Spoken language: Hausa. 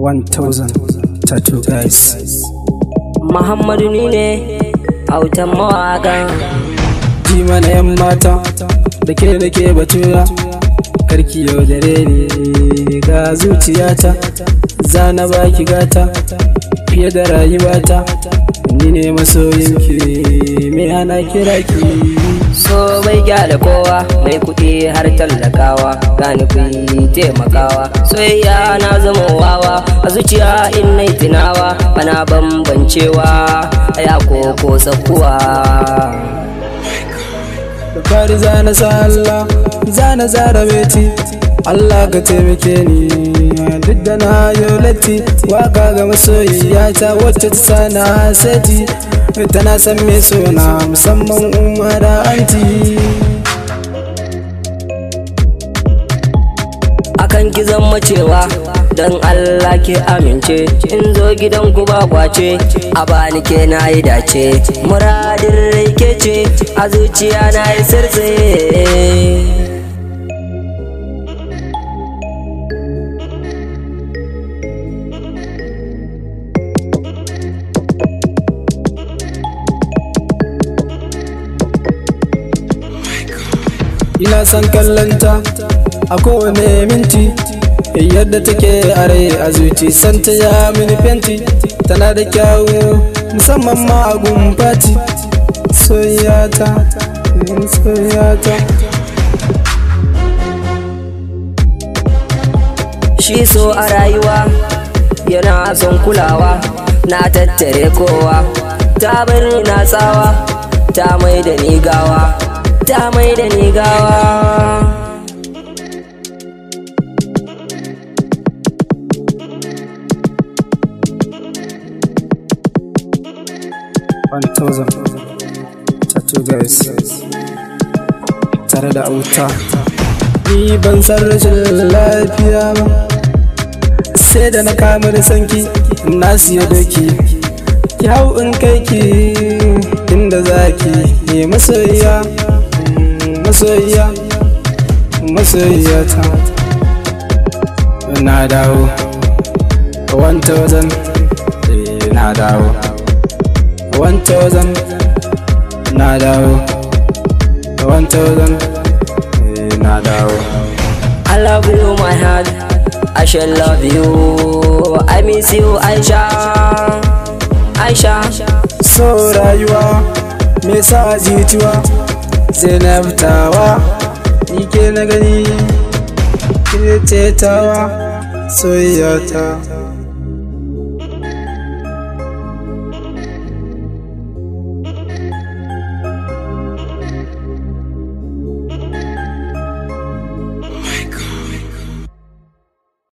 1000 tattoo guys. Muhammadu ni ne autan mawaka. Ji mana yan mata da ke batura, karki yaudare ni ga zuciyata, zana baki gata fiye da rayuwata, ni ne masoyinki me ana kira ki. So bai gyara kowa, mai kuɗi har tallakawa, gani kun taimakawa. Soyayya na zama wawa, a zuciya in nai tunawa, bana bambancewa aya ko sakuwa. Da fari zana sa Allah, zana zara beti, Allah ka taimake ni duk da na yi latti. Waka ga masoyiyata wacce ta sana seti, tana san me sona musamman umara anti. Akan ki zama cewa dan Allah ki amince, in zo gidan ku ba kwace, a bani ke na yi dace, muradin rai ke ce, a zuciya na yi sirtse. Ina son kallanta a kowane minti, yadda take a rai a zuci, santa ya mini fenti, tana da kyawu musamman ma a gumfati. Soyayyata, soyayyata. Shi so a rayuwa yana son kulawa, na tattare kowa, ta bar ni na tsawa, ta mai da ni gawa, ta mai da ni gawa. 1000 tattoo guys tare da auta. Ni ban san rashin lafiya ba, sai da na kama da sanki na siya doki, ki hau in kai ki inda zaki. Ne masoyiya, masoyiya, masoyiyata. Na dawo 1000, na dawo 1000, na dawo 1000, na dawo. I love you my heart, I shall love you, I miss you Aisha, Aisha. So rayuwa me sa jituwa, Zainab tawa, ni ke na gani, ke ce tawa, soyayyata.